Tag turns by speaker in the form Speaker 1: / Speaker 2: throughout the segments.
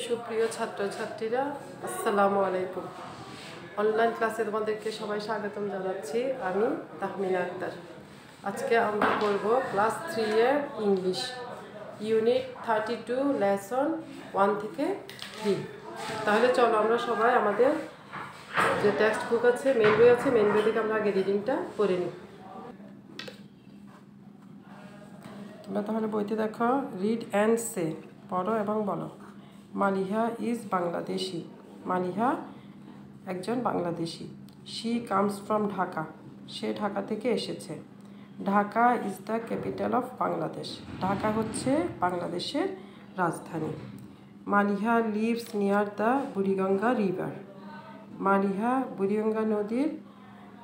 Speaker 1: সুপ্রিয় ছাত্রছাত্রীরা, আসসালামু আলাইকুম। অনলাইন ক্লাসে তোমাদেরকে সবাই স্বাগতম জানাচ্ছি। আমি তাহমিনা আক্তার। আজকে আমরা করব ক্লাস 3 এর ইংলিশ ইউনিট 32 লেসন 1 থেকে 3। তাহলে চলো আমরা সবাই আমাদের যে টেক্সট বুক আছে, মেন বই আছে, মেন বই থেকে আমরা আগে রিডিংটা পড়ে নিই। তোমরা তাহলে বইতে দেখো, রিড অ্যান্ড সে, পড়ো এবং বলো। মালিহা ইজ বাংলাদেশি। মালিহা একজন Bangladeshi. She comes from Dhaka. সে ঢাকা থেকে এসেছে। Dhaka is the capital of Bangladesh. Dhaka হচ্ছে বাংলাদেশের রাজধানী। Maliha lives near the Buriganga river. Maliha Buriganga নদীর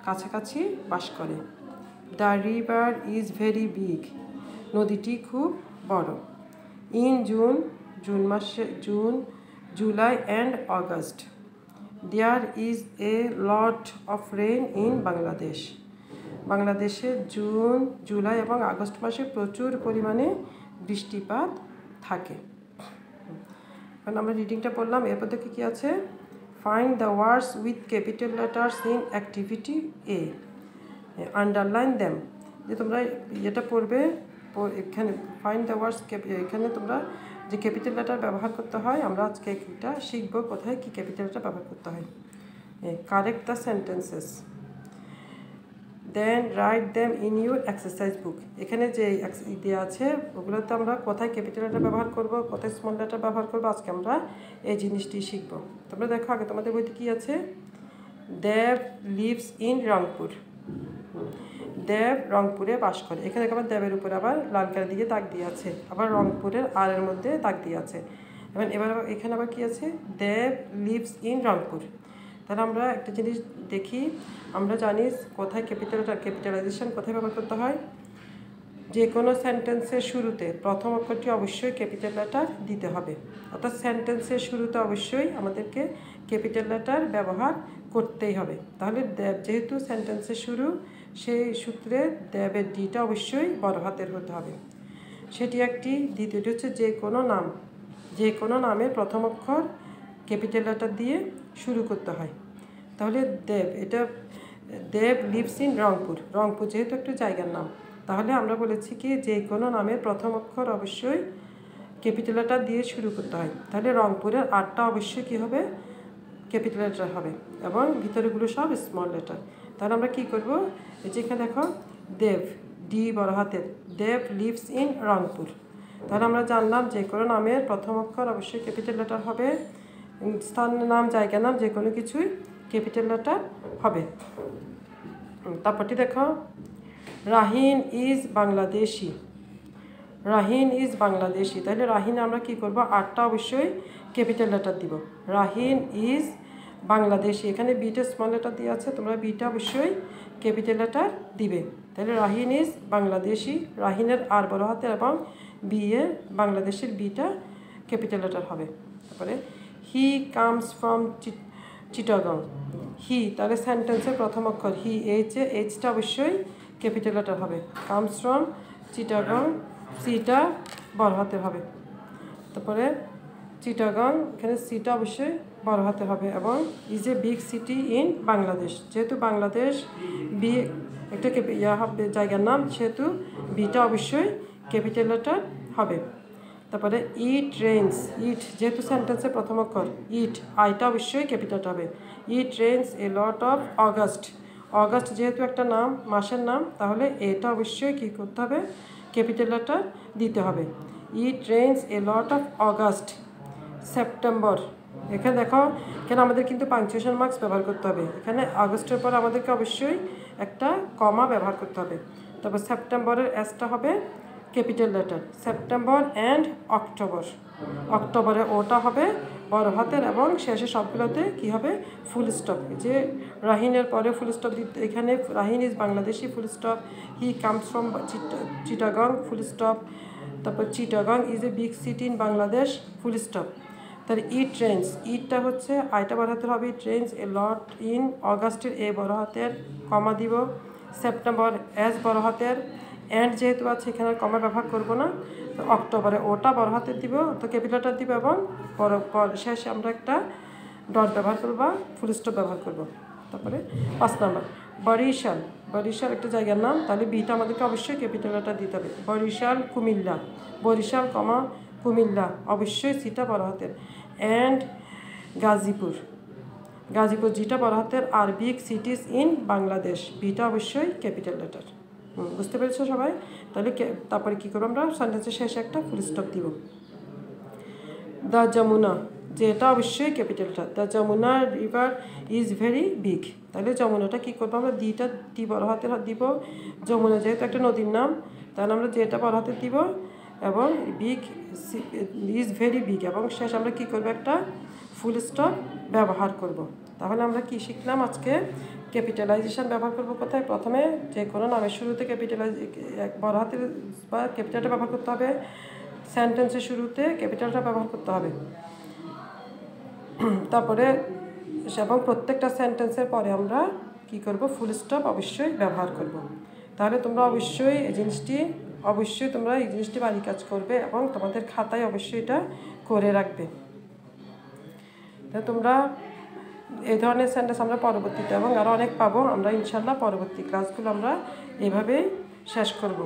Speaker 1: কাছাকাছি বাস করে। The river is very big. নদীটি খুব বড়। ইন জুন মাসে July and August there is a lot of rain in Bangladesh. বাংলাদেশে জুন, জুলাই এবং আগস্ট মাসে প্রচুর পরিমাণে বৃষ্টিপাত থাকে। এখন আমরা রিডিংটা পড়লাম। এরপর থেকে কী আছে? Find the words with capital letters in activity A, underline them. যে তোমরা এটা পড়বে, এখানে ফাইন্ড দ্য ওয়ার্ডস, এখানে তোমরা যে ক্যাপিটাল লেটার ব্যবহার করতে হয়, আমরা আজকে এটা শিখবো কোথায় কী ক্যাপিটাল লেটার ব্যবহার করতে হয়। Correct the sentences, then write them in your exercise book. এখানে যে দেওয়া আছে ওগুলোতে আমরা কোথায় ক্যাপিটাল লেটার ব্যবহার করব, কোথায় স্মল লেটার ব্যবহার করবো, আজকে আমরা এই জিনিসটি শিখব। তোমরা দেখো আগে তোমাদের বইতে কী আছে? দেব লিভস ইন রংপুর। দেব রংপুরে বাস করে। এখানে আবার দেবের উপরে আবার লাল কালার দিকে দাগ দিয়ে আছে, আবার রংপুরের আর এর মধ্যে দাগ দিয়ে আছে। এবার এখানে আবার কি আছে? দেব লিভস ইন রংপুর। তাহলে আমরা একটা জিনিস দেখি, আমরা জানি কোথায় ক্যাপিটালাইজেশন কোথায় ব্যবহার করতে হয়। যে কোনো সেন্টেন্সের শুরুতে প্রথম অক্ষরটি অবশ্যই ক্যাপিটাল লেটার দিতে হবে, অর্থাৎ সেন্টেন্সের শুরুতে অবশ্যই আমাদেরকে ক্যাপিটাল লেটার ব্যবহার করতেই হবে। তাহলে দেব যেহেতু সেন্টেন্সের শুরু, সেই সূত্রে দেবের ডিটা অবশ্যই বড় হাতের হতে হবে, সেটি একটি। দ্বিতীয়টি হচ্ছে যে কোনো নামের প্রথম অক্ষর ক্যাপিটাল লেটার দিয়ে শুরু করতে হয়। তাহলে দেব লিভস ইন রংপুর। রংপুর যেহেতু একটু জায়গার নাম, তাহলে আমরা বলেছি কি যে কোনো নামের প্রথম অক্ষর অবশ্যই ক্যাপিটাল লেটার দিয়ে শুরু করতে হয়। তাহলে রংপুরের আরটা অবশ্যই কী হবে? ক্যাপিটাল লেটার হবে এবং ভিতরেগুলো সব স্মল লেটার। তাহলে আমরা কী করব? যেখানে দেখো দেব, ডি বড় হাতের, দেব লিভস ইন রংপুর। তাহলে আমরা জানলাম যে কোনো নামের প্রথম অক্ষর অবশ্যই ক্যাপিটাল লেটার হবে, স্থানের নাম, জায়গার নাম, যে কোনো কিছুই ক্যাপিটাল লেটার হবে। তারপরটি দেখো, রাহিন is Bangladeshi. Rahin is Bangladeshi. তাহলে রাহিন আমরা কি করব? আরটা অবশ্যই ক্যাপিটাল লেটার দিব। রাহিন ইজ বাংলাদেশি। এখানে বিটা স্মল লেটার দিয়ে আছে, তোমরা বিটা অবশ্যই ক্যাপিটাল লেটার দিবে। তাহলে রাহিন ইজ বাংলাদেশি। রাহিনের আর বড় হাতের এবং বি এ বাংলাদেশের বিটা ক্যাপিটাল লেটার হবে। তারপরে হি কামস ফ্রম চিটাগং। হি, তাহলে সেন্টেন্সের প্রথম অক্ষর হি, এইচটা অবশ্যই ক্যাপিটাল লেটার হবে। কামস ফ্রম চিটাগং, সিটা বড় হাতের হবে। তারপরে চিটাগং, এখানে সিটা অবশ্যই বড় হাতে হবে। এবং is a big city in Bangladesh. যেহেতু বাংলাদেশ বি একটা হবে জায়গার নাম, সেহেতু বিটা অবশ্যই ক্যাপিটাল লেটার হবে। তারপরে ইট রেইনস। ইট যেহেতু সেন্টেন্সের প্রথম অক্ষর, ইট আইটা অবশ্যই ক্যাপিটাল হবে। It rains A lot of August. August যেহেতু একটা নাম, মাসের নাম, তাহলে এটা অবশ্যই কী করতে হবে? ক্যাপিটাল লেটার দিতে হবে। It rains A lot of August. September, এখানে দেখো, এখানে আমাদের কিন্তু পাংচুয়েশন মার্কস ব্যবহার করতে হবে। এখানে আগস্টের পর আমাদেরকে অবশ্যই একটা কমা ব্যবহার করতে হবে। তারপর সেপ্টেম্বরের এসটা হবে capital letter. September and October. অক্টোবরে ওটা হবে বড় হাতের এবং শেষে সবগুলোতে কী হবে? Full stop. যে রাহিনের পরে ফুল স্টপ দিতে, এখানে Rahin is Bangladeshi, full stop. He comes from Chittagong, full stop. তারপর Chittagong is a big city in Bangladesh, full stop. তাহলে ইট রেইনস, ইটটা হচ্ছে আইটা বড় হাতের হবে। It rains A lot in অগাস্টের এ বড় হাতের, কমা দিব। সেপ্টেম্বর এস বড় হাতের, অ্যান্ড যেহেতু আছে এখানে কমা ব্যবহার করব না, অক্টোবরে ওটা বড় হাতে দিব, তো ক্যাপিটালটা দিব, এবং শেষে আমরা একটা ডট ব্যবহার করবো বা ফুল স্টপ ব্যবহার করব। তারপরে 5 নম্বর বরিশাল। বরিশাল একটা জায়গার নাম, তাহলে বিটা আমাদেরকে অবশ্যই ক্যাপিটালটা দিতে হবে। বরিশাল কুমিল্লা, বরিশাল কমা কুমিল্লা, অবশ্যই সিটা বড় হাতের। অ্যান্ড গাজীপুর, গাজীপুর জিটা বড় হাতের। আর বিগ সিটিজ ইন বাংলাদেশ, বিটা অবশ্যই ক্যাপিটাল লেটার। বুঝতে পেরেছো সবাই? তাহলে তারপরে কী করবো আমরা সেন্টেন্সের শেষে একটা ফুল স্টপ দিব। দ্য যমুনা, যেটা অবশ্যই ক্যাপিটালটা। The Jamuna river is very big, তাহলে যমুনাটা কী করবো আমরা দি বড় হাতের দিব। যমুনা যেহেতু একটা নদীর নাম, তাহলে আমরা যেটা বড় হাতে দিব, এবং বিগ ইজ ভেরি বিগ, এবং শেষ আমরা কী করবো একটা ফুল স্টপ ব্যবহার করব। তাহলে আমরা কি শিখলাম আজকে? ক্যাপিটালাইজেশন ব্যবহার করব কোথায়? প্রথমে যে কোনো নামের শুরুতে বড় হাতের বা ক্যাপিটালটা ব্যবহার করতে হবে। সেন্টেন্সের শুরুতে ক্যাপিটালটা ব্যবহার করতে হবে। তারপরে এবং প্রত্যেকটা সেন্টেন্সের পরে আমরা কি করব? ফুল স্টপ অবশ্যই ব্যবহার করব। তাহলে তোমরা অবশ্যই এই জিনিসটি বাড়ি কাজ করবে, এবং তোমাদের খাতায় অবশ্যই এটা করে রাখবে। তোমরা এই ধরনের সেন্টেন্স আমরা পরবর্তীতে এবং আরও অনেক পাবো আমরা ইনশাল্লাহ। পরবর্তী ক্লাসগুলো আমরা এভাবেই শেষ করব।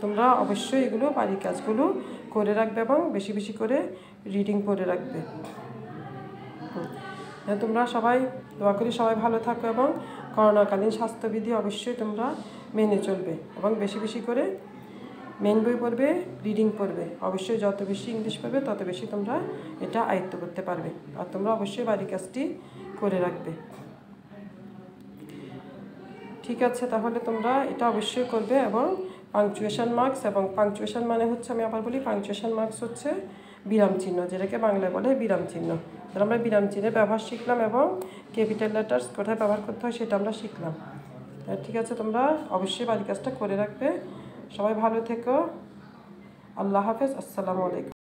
Speaker 1: তোমরা অবশ্যই এগুলো বাড়ির কাজগুলো করে রাখবে এবং বেশি বেশি করে রিডিং করে রাখবে। তোমরা সবাই দোয়া করি সবাই ভালো থাকো, এবং করোনাকালীন স্বাস্থ্যবিধি অবশ্যই তোমরা মেনে চলবে, এবং বেশি বেশি করে মেন বই পড়বে, রিডিং পড়বে। অবশ্যই যত বেশি ইংলিশ পড়বে তত বেশি তোমরা এটা আয়ত্ত করতে পারবে। আর তোমরা অবশ্যই বাড়ির কাজটি করে রাখবে। ঠিক আছে, তাহলে তোমরা এটা অবশ্যই করবে। এবং পাংচুয়েশন মার্কস, এবং পাংচুয়েশন মানে হচ্ছে, আমি আবার বলি, পাংচুয়েশন মার্কস হচ্ছে বিরাম চিহ্ন, যেটাকে বাংলায় বলে বিরাম চিহ্ন। তাহলে আমরা বিরাম চিহ্নের ব্যবহার শিখলাম, এবং ক্যাপিটাল লেটার্স কোথায় ব্যবহার করতে হয় সেটা আমরা শিখলাম। ঠিক আছে, তোমরা অবশ্যই বাড়ির কাজটা করে রাখবে। সবাই ভালো থেকো। আল্লাহ হাফেজ। আসসালামু আলাইকুম।